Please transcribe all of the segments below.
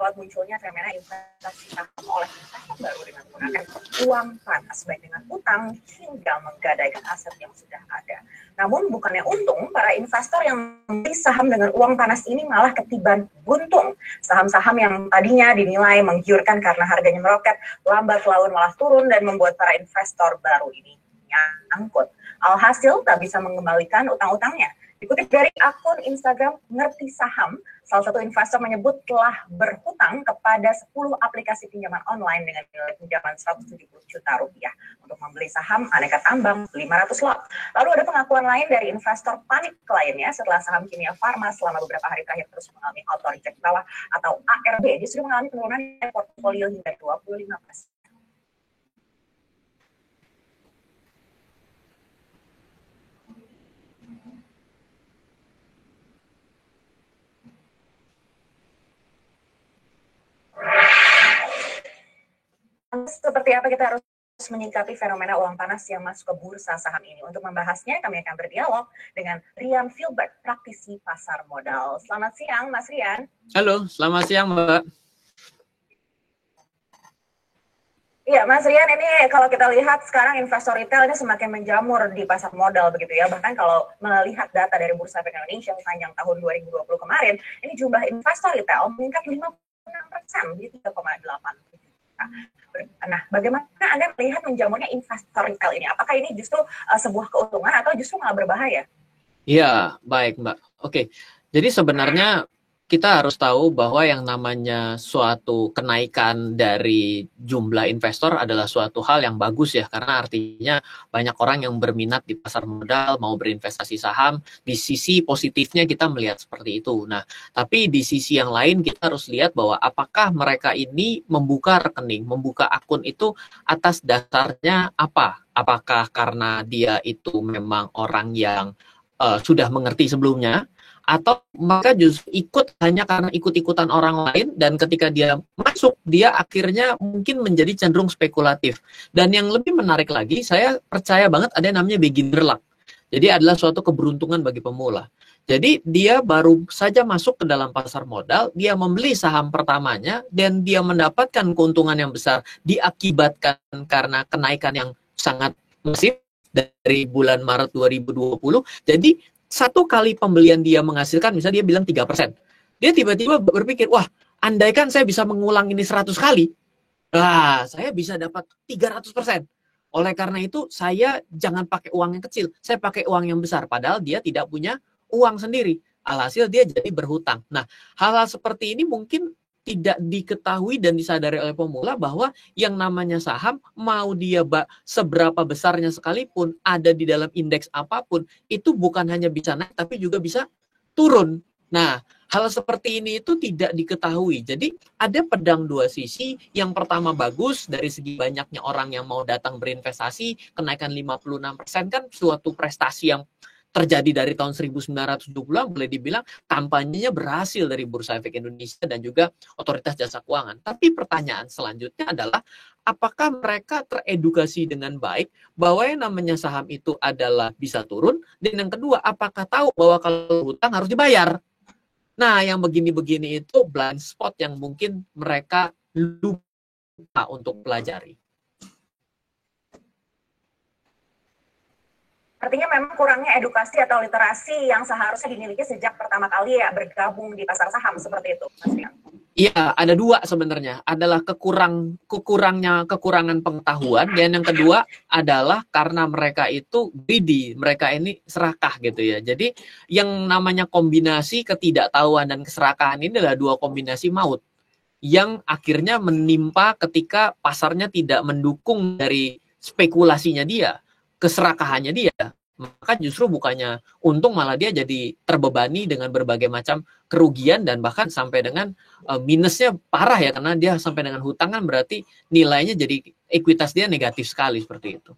lewat munculnya fenomena investasi saham oleh investor baru dengan menggunakan uang panas, baik dengan utang hingga menggadaikan aset yang sudah ada. Namun bukannya untung, para investor yang membeli saham dengan uang panas ini malah ketiban buntung. Saham-saham yang tadinya dinilai menggiurkan karena harganya meroket, lambat laun malah turun dan membuat para investor baru ini nyangkut. Alhasil tak bisa mengembalikan utang-utangnya. Dikutip dari akun Instagram Ngerti Saham, salah satu investor menyebut telah berhutang kepada 10 aplikasi pinjaman online dengan nilai pinjaman 170 juta rupiah untuk membeli saham aneka tambang 500 lot. Lalu ada pengakuan lain dari investor panik lainnya setelah saham Kimia Farma selama beberapa hari terakhir terus mengalami auto reject bawah atau ARB, justru mengalami penurunan portfolio hingga 25%. Seperti apa kita harus menyikapi fenomena uang panas yang masuk ke bursa saham ini? Untuk membahasnya, kami akan berdialog dengan Rian Filbert, praktisi pasar modal. Selamat siang, Mas Rian. Halo, selamat siang, Mbak. Iya, Mas Rian, ini kalau kita lihat sekarang investor retail ini semakin menjamur di pasar modal begitu ya. Bahkan kalau melihat data dari Bursa Efek Indonesia sepanjang tahun 2020 kemarin, ini jumlah investor retail meningkat 56% di 3,8 juta. Nah, bagaimana Anda melihat menjamurnya investor retail ini? Apakah ini justru sebuah keuntungan atau justru malah berbahaya? Iya, baik, Mbak. Oke, jadi sebenarnya kita harus tahu bahwa yang namanya suatu kenaikan dari jumlah investor adalah suatu hal yang bagus ya, karena artinya banyak orang yang berminat di pasar modal, mau berinvestasi saham. Di sisi positifnya kita melihat seperti itu. Nah, tapi di sisi yang lain kita harus lihat bahwa apakah mereka ini membuka rekening, membuka akun itu atas dasarnya apa? Apakah karena dia itu memang orang yang sudah mengerti sebelumnya, atau maka justru ikut hanya karena ikut-ikutan orang lain, dan ketika dia masuk, dia akhirnya mungkin menjadi cenderung spekulatif. Dan yang lebih menarik lagi, saya percaya banget ada yang namanya beginner luck. Jadi adalah suatu keberuntungan bagi pemula. Jadi dia baru saja masuk ke dalam pasar modal, dia membeli saham pertamanya, dan dia mendapatkan keuntungan yang besar diakibatkan karena kenaikan yang sangat masif dari bulan Maret 2020. Jadi satu kali pembelian dia menghasilkan, misalnya dia bilang 3%. Dia tiba-tiba berpikir, wah, andaikan saya bisa mengulang ini 100 kali, saya bisa dapat 300%. Oleh karena itu, saya jangan pakai uang yang kecil, saya pakai uang yang besar. Padahal dia tidak punya uang sendiri. Alhasil dia jadi berhutang. Nah, hal-hal seperti ini mungkin tidak diketahui dan disadari oleh pemula bahwa yang namanya saham, mau dia seberapa besarnya sekalipun, ada di dalam indeks apapun, itu bukan hanya bisa naik, tapi juga bisa turun. Nah, hal seperti ini itu tidak diketahui. Jadi ada pedang dua sisi. Yang pertama bagus, dari segi banyaknya orang yang mau datang berinvestasi, kenaikan 56% kan suatu prestasi yang terjadi dari tahun 1920, boleh dibilang kampanyenya berhasil dari Bursa Efek Indonesia dan juga Otoritas Jasa Keuangan. Tapi pertanyaan selanjutnya adalah, apakah mereka teredukasi dengan baik bahwa yang namanya saham itu adalah bisa turun? Dan yang kedua, apakah tahu bahwa kalau hutang harus dibayar? Nah, yang begini-begini itu blind spot yang mungkin mereka lupa untuk pelajari. Artinya memang kurangnya edukasi atau literasi yang seharusnya dimiliki sejak pertama kali ya bergabung di pasar saham, seperti itu, Mas Rian. Iya, ada dua sebenarnya. Adalah kekurangan pengetahuan, dan yang kedua adalah karena mereka itu greedy, mereka ini serakah gitu ya. Jadi yang namanya kombinasi ketidaktahuan dan keserakahan ini adalah dua kombinasi maut yang akhirnya menimpa ketika pasarnya tidak mendukung dari spekulasinya dia, keserakahannya dia. Maka justru bukannya untung, malah dia jadi terbebani dengan berbagai macam kerugian dan bahkan sampai dengan minusnya parah ya, karena dia sampai dengan hutang kan berarti nilainya jadi ekuitas dia negatif sekali seperti itu.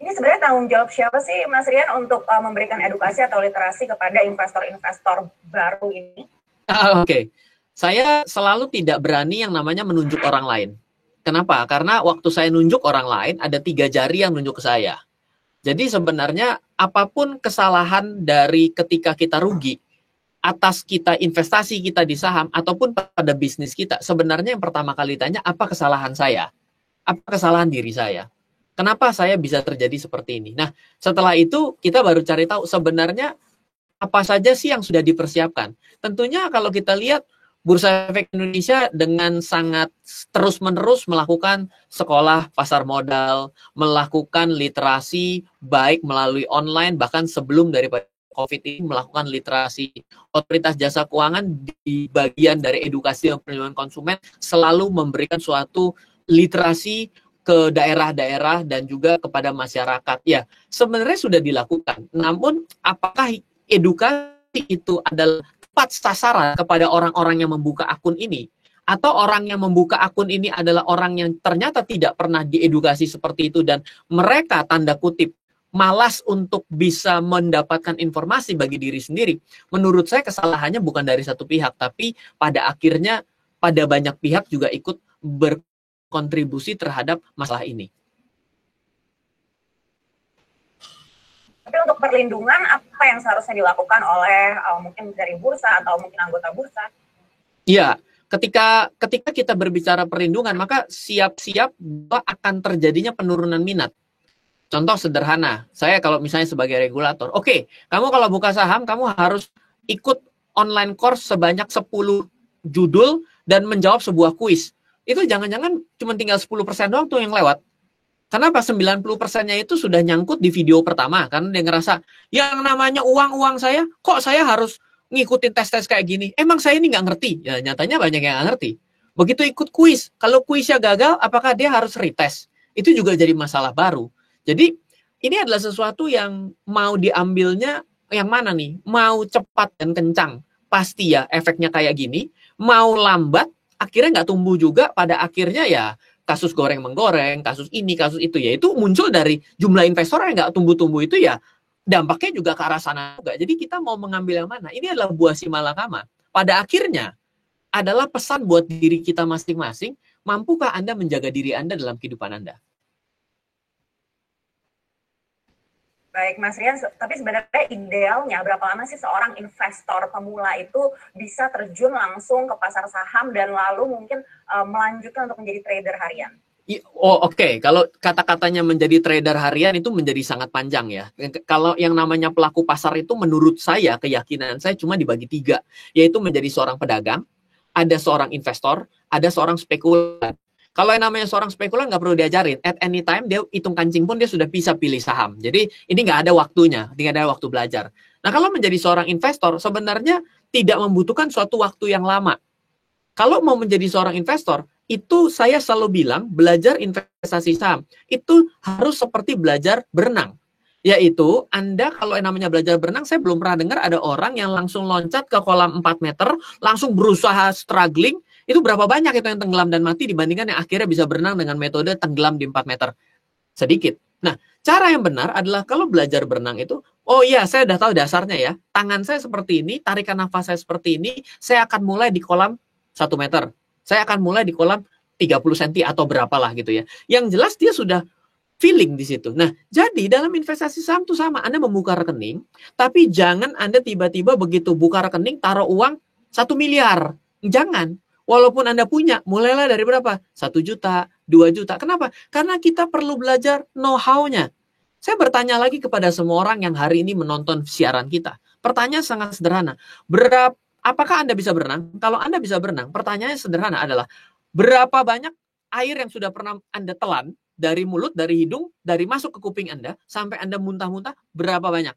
Ini sebenarnya tanggung jawab siapa sih, Mas Rian, untuk memberikan edukasi atau literasi kepada investor-investor baru ini? Oke. Saya selalu tidak berani yang namanya menunjuk orang lain. Kenapa? Karena waktu saya nunjuk orang lain, ada 3 jari yang nunjuk ke saya. Jadi sebenarnya apapun kesalahan dari ketika kita rugi, atas kita investasi kita di saham ataupun pada bisnis kita, sebenarnya yang pertama kali tanya, apa kesalahan saya? Apa kesalahan diri saya? Kenapa saya bisa terjadi seperti ini? Nah, setelah itu kita baru cari tahu sebenarnya apa saja sih yang sudah dipersiapkan. Tentunya kalau kita lihat Bursa Efek Indonesia dengan sangat terus-menerus melakukan sekolah pasar modal, melakukan literasi baik melalui online, bahkan sebelum daripada COVID ini melakukan literasi. Otoritas Jasa Keuangan di bagian dari edukasi dan perlindungan konsumen selalu memberikan suatu literasi ke daerah-daerah dan juga kepada masyarakat. Ya, sebenarnya sudah dilakukan. Namun, apakah edukasi itu adalah tepat sasaran kepada orang-orang yang membuka akun ini, atau orang yang membuka akun ini adalah orang yang ternyata tidak pernah diedukasi seperti itu dan mereka tanda kutip malas untuk bisa mendapatkan informasi bagi diri sendiri. Menurut saya kesalahannya bukan dari satu pihak, tapi pada akhirnya pada banyak pihak juga ikut berkontribusi terhadap masalah ini. Tapi untuk perlindungan, apa yang seharusnya dilakukan oleh mungkin dari bursa atau mungkin anggota bursa? Iya, ketika kita berbicara perlindungan, maka siap-siap bahwa akan terjadinya penurunan minat. Contoh sederhana, saya kalau misalnya sebagai regulator, oke, kamu kalau buka saham, kamu harus ikut online course sebanyak 10 judul dan menjawab sebuah kuis. Itu jangan-jangan cuma tinggal 10% doang tuh yang lewat. Kenapa 90%-nya itu sudah nyangkut di video pertama? Karena dia ngerasa, yang namanya uang saya, kok saya harus ngikutin tes-tes kayak gini? Emang saya ini nggak ngerti? Ya nyatanya banyak yang nggak ngerti. Begitu ikut kuis, kalau kuisnya gagal, apakah dia harus retest? Itu juga jadi masalah baru. Jadi, ini adalah sesuatu yang mau diambilnya yang mana nih? Mau cepat dan kencang, pasti ya efeknya kayak gini. Mau lambat, akhirnya nggak tumbuh juga, pada akhirnya ya kasus goreng-menggoreng, kasus ini, kasus itu, ya itu muncul dari jumlah investor yang nggak tumbuh-tumbuh itu ya, dampaknya juga ke arah sana juga. Jadi kita mau mengambil yang mana? Ini adalah buah si malakama. Pada akhirnya adalah pesan buat diri kita masing-masing, mampukah Anda menjaga diri Anda dalam kehidupan Anda? Baik, Mas Rian, tapi sebenarnya idealnya berapa lama sih seorang investor pemula itu bisa terjun langsung ke pasar saham dan lalu mungkin melanjutkan untuk menjadi trader harian? Oke. Kalau kata-katanya menjadi trader harian itu menjadi sangat panjang ya. Kalau yang namanya pelaku pasar itu menurut saya, keyakinan saya cuma dibagi 3, yaitu menjadi seorang pedagang, ada seorang investor, ada seorang spekulan. Kalau yang namanya seorang spekulan nggak perlu diajarin. At any time, dia hitung kancing pun dia sudah bisa pilih saham. Jadi ini nggak ada waktunya, tidak ada waktu belajar. Nah kalau menjadi seorang investor, sebenarnya tidak membutuhkan suatu waktu yang lama. Kalau mau menjadi seorang investor, itu saya selalu bilang, belajar investasi saham. Itu harus seperti belajar berenang. Yaitu, Anda kalau yang namanya belajar berenang, saya belum pernah dengar ada orang yang langsung loncat ke kolam 4 meter, langsung berusaha struggling, itu berapa banyak itu yang tenggelam dan mati dibandingkan yang akhirnya bisa berenang dengan metode tenggelam di 4 meter? Sedikit. Nah, cara yang benar adalah kalau belajar berenang itu, oh iya, saya udah tahu dasarnya ya. Tangan saya seperti ini, tarikan nafas saya seperti ini, saya akan mulai di kolam 1 meter. Saya akan mulai di kolam 30 cm atau berapalah gitu ya. Yang jelas dia sudah feeling di situ. Nah, jadi dalam investasi saham itu sama. Anda membuka rekening, tapi jangan Anda tiba-tiba begitu buka rekening, taruh uang 1 miliar. Jangan. Walaupun Anda punya, mulailah dari berapa? 1 juta, 2 juta. Kenapa? Karena kita perlu belajar know-how-nya. Saya bertanya lagi kepada semua orang yang hari ini menonton siaran kita. Pertanyaan sangat sederhana. Apakah Anda bisa berenang? Kalau Anda bisa berenang, pertanyaannya sederhana adalah, berapa banyak air yang sudah pernah Anda telan dari mulut, dari hidung, dari masuk ke kuping Anda, sampai Anda muntah-muntah, berapa banyak?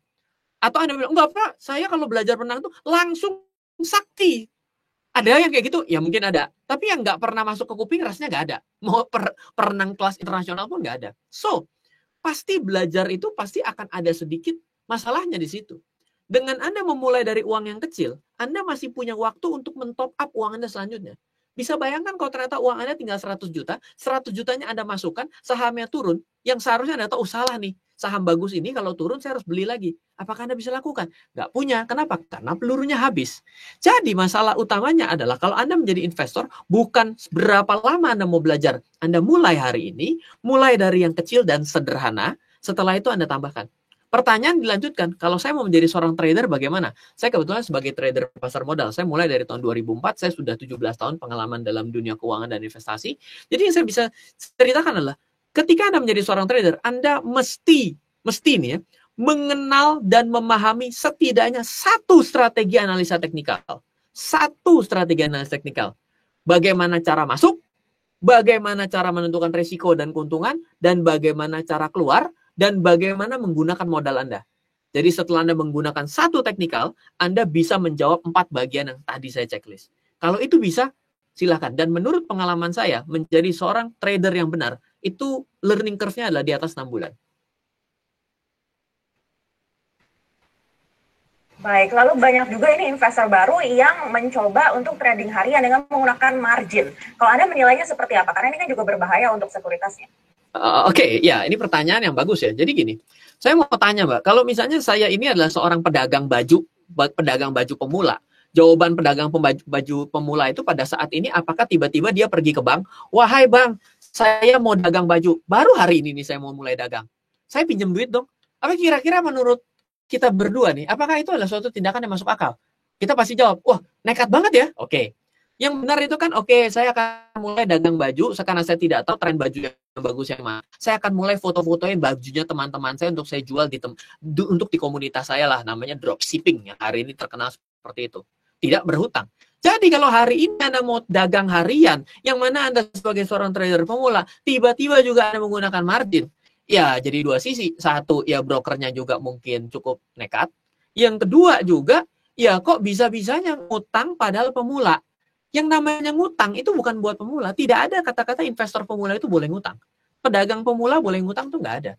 Atau Anda bilang, enggak Pak, saya kalau belajar berenang itu langsung sakti. Ada yang kayak gitu? Ya mungkin ada. Tapi yang nggak pernah masuk ke kuping rasanya nggak ada. Mau perenang kelas internasional pun nggak ada. So, pasti belajar itu pasti akan ada sedikit masalahnya di situ. Dengan Anda memulai dari uang yang kecil, Anda masih punya waktu untuk men-top up uang Anda selanjutnya. Bisa bayangkan kalau ternyata uang Anda tinggal 100 juta, 100 jutanya Anda masukkan, sahamnya turun, yang seharusnya Anda tahu, salah nih, saham bagus ini kalau turun saya harus beli lagi. Apakah Anda bisa lakukan? Nggak punya. Kenapa? Karena pelurunya habis. Jadi masalah utamanya adalah kalau Anda menjadi investor, bukan berapa lama Anda mau belajar. Anda mulai hari ini, mulai dari yang kecil dan sederhana, setelah itu Anda tambahkan. Pertanyaan dilanjutkan, kalau saya mau menjadi seorang trader bagaimana? Saya kebetulan sebagai trader pasar modal, saya mulai dari tahun 2004, saya sudah 17 tahun pengalaman dalam dunia keuangan dan investasi. Jadi yang saya bisa ceritakan adalah, ketika Anda menjadi seorang trader, Anda mesti nih ya, mengenal dan memahami setidaknya satu strategi analisa teknikal. Satu strategi analisa teknikal. Bagaimana cara masuk, bagaimana cara menentukan risiko dan keuntungan, dan bagaimana cara keluar, dan bagaimana menggunakan modal Anda. Jadi setelah Anda menggunakan satu teknikal, Anda bisa menjawab 4 bagian yang tadi saya checklist. Kalau itu bisa, silakan. Dan menurut pengalaman saya, menjadi seorang trader yang benar, itu learning curve-nya adalah di atas 6 bulan. Baik, lalu banyak juga ini investor baru yang mencoba untuk trading harian dengan menggunakan margin. Kalau Anda menilainya seperti apa? Karena ini kan juga berbahaya untuk sekuritasnya. Oke, ya ini pertanyaan yang bagus ya. Jadi gini, saya mau tanya Mbak, kalau misalnya saya ini adalah seorang pedagang baju pemula, jawaban pedagang baju pemula itu pada saat ini, apakah tiba-tiba dia pergi ke bank, wahai bang, saya mau dagang baju, baru hari ini nih saya mau mulai dagang, saya pinjam duit dong. Apa kira-kira menurut kita berdua nih, apakah itu adalah suatu tindakan yang masuk akal? Kita pasti jawab, wah nekat banget ya. Oke. Yang benar itu kan, oke, saya akan mulai dagang baju, karena saya tidak tahu tren baju yang bagus yang mana. Saya akan mulai foto-fotoin bajunya teman-teman saya untuk saya jual untuk di komunitas saya lah, namanya dropshipping, yang hari ini terkenal seperti itu. Tidak berhutang. Jadi kalau hari ini Anda mau dagang harian, yang mana Anda sebagai seorang trader pemula, tiba-tiba juga Anda menggunakan margin, ya jadi dua sisi. Satu, ya brokernya juga mungkin cukup nekat. Yang kedua juga, ya kok bisa-bisanya ngutang padahal pemula. Yang namanya ngutang itu bukan buat pemula. Tidak ada kata-kata investor pemula itu boleh ngutang. Pedagang pemula boleh ngutang tuh nggak ada.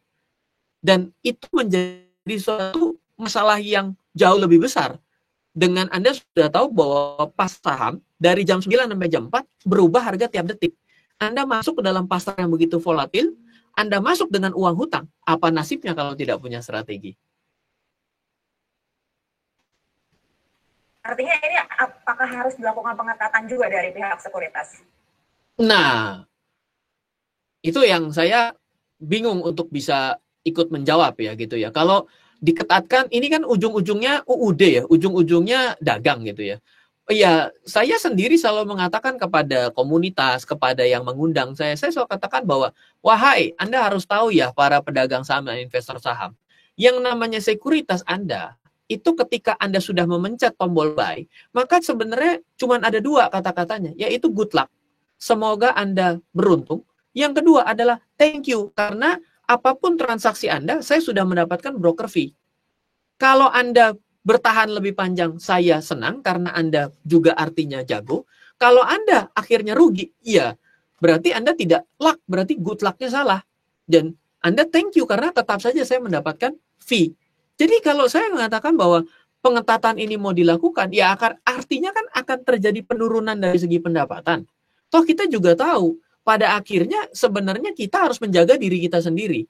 Dan itu menjadi suatu masalah yang jauh lebih besar. Dengan Anda sudah tahu bahwa pas saham dari jam 9 sampai jam 4 berubah harga tiap detik. Anda masuk ke dalam pasar yang begitu volatil, Anda masuk dengan uang hutang. Apa nasibnya kalau tidak punya strategi? Artinya ini apakah harus dilakukan pengetatan juga dari pihak sekuritas? Nah, itu yang saya bingung untuk bisa ikut menjawab ya gitu ya. Kalau diketatkan, ini kan ujung-ujungnya UUD ya, ujung-ujungnya dagang gitu ya. Iya, saya sendiri selalu mengatakan kepada komunitas, kepada yang mengundang saya selalu katakan bahwa, wahai, Anda harus tahu ya para pedagang saham dan investor saham, yang namanya sekuritas Anda, itu ketika Anda sudah memencet tombol buy, maka sebenarnya cuma ada 2 kata-katanya, yaitu good luck. Semoga Anda beruntung. Yang kedua adalah thank you, karena apapun transaksi Anda, saya sudah mendapatkan broker fee. Kalau Anda bertahan lebih panjang, saya senang karena Anda juga artinya jago. Kalau Anda akhirnya rugi, iya, berarti Anda tidak luck, berarti good luck-nya salah. Dan Anda thank you karena tetap saja saya mendapatkan fee. Jadi kalau saya mengatakan bahwa pengetatan ini mau dilakukan, ya artinya kan akan terjadi penurunan dari segi pendapatan. Toh kita juga tahu, pada akhirnya sebenarnya kita harus menjaga diri kita sendiri.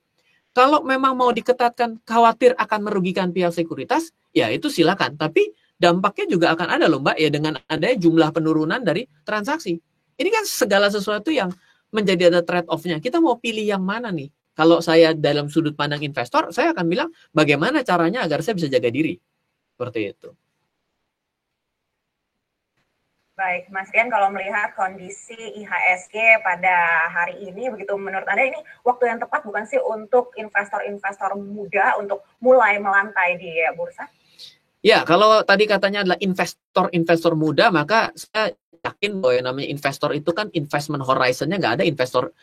Kalau memang mau diketatkan, khawatir akan merugikan pihak sekuritas, ya itu silakan. Tapi dampaknya juga akan ada loh Mbak, ya dengan adanya jumlah penurunan dari transaksi. Ini kan segala sesuatu yang menjadi ada trade-off-nya. Kita mau pilih yang mana nih? Kalau saya dalam sudut pandang investor, saya akan bilang bagaimana caranya agar saya bisa jaga diri. Seperti itu. Baik, Mas Rian, kalau melihat kondisi IHSG pada hari ini, begitu menurut Anda ini waktu yang tepat bukan sih untuk investor-investor muda untuk mulai melantai di bursa? Ya, kalau tadi katanya adalah investor muda, maka saya yakin bahwa yang namanya investor itu kan investment horizon-nya nggak ada investor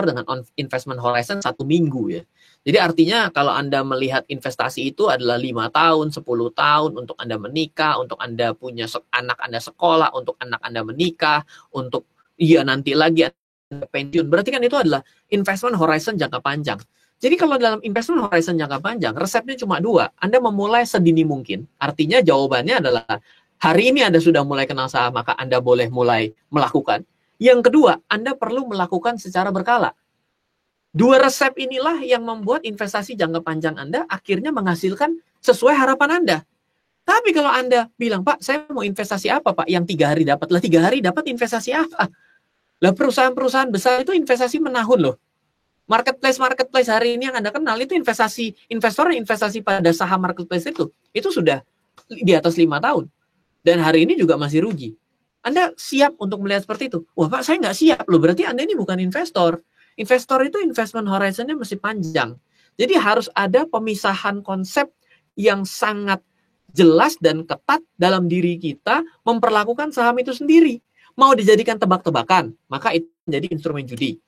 dengan investment horizon 1 minggu ya. Jadi artinya kalau Anda melihat investasi itu adalah 5 tahun, 10 tahun untuk Anda menikah, untuk Anda punya anak Anda sekolah, untuk anak Anda menikah, untuk nanti lagi Anda pensiun. Berarti kan itu adalah investment horizon jangka panjang. Jadi kalau dalam investment horizon jangka panjang, resepnya cuma 2. Anda memulai sedini mungkin. Artinya jawabannya adalah hari ini Anda sudah mulai kenal saham, maka Anda boleh mulai melakukan. Yang kedua, Anda perlu melakukan secara berkala. 2 resep inilah yang membuat investasi jangka panjang Anda akhirnya menghasilkan sesuai harapan Anda. Tapi kalau Anda bilang, Pak, saya mau investasi apa, Pak? Yang 3 hari dapat. Lah 3 hari dapat investasi apa? Lah perusahaan-perusahaan besar itu investasi menahun loh. Marketplace hari ini yang Anda kenal itu investor yang investasi pada saham marketplace itu sudah di atas 5 tahun. Dan hari ini juga masih rugi. Anda siap untuk melihat seperti itu? Wah Pak, saya nggak siap loh. Berarti Anda ini bukan investor. Investor itu investment horizon-nya masih panjang. Jadi harus ada pemisahan konsep yang sangat jelas dan ketat dalam diri kita memperlakukan saham itu sendiri. Mau dijadikan tebak-tebakan, maka itu menjadi instrumen judi.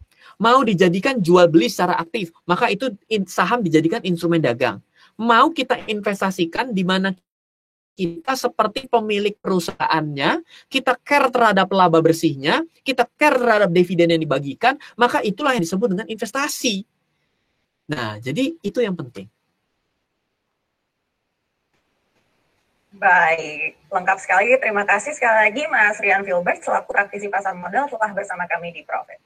Mau dijadikan jual beli secara aktif, maka itu saham dijadikan instrumen dagang. Mau kita investasikan di mana kita seperti pemilik perusahaannya, kita care terhadap laba bersihnya, kita care terhadap dividen yang dibagikan, maka itulah yang disebut dengan investasi. Nah, jadi itu yang penting. Baik, lengkap sekali. Terima kasih sekali lagi Mas Rian Filbert selaku praktisi pasar modal telah bersama kami di Profit.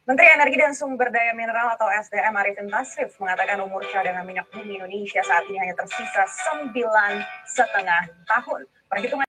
Menteri Energi dan Sumber Daya Mineral atau SDM Arifin Tasrif mengatakan umur cadangan minyak bumi Indonesia saat ini hanya tersisa 9,5 tahun. Perhitungan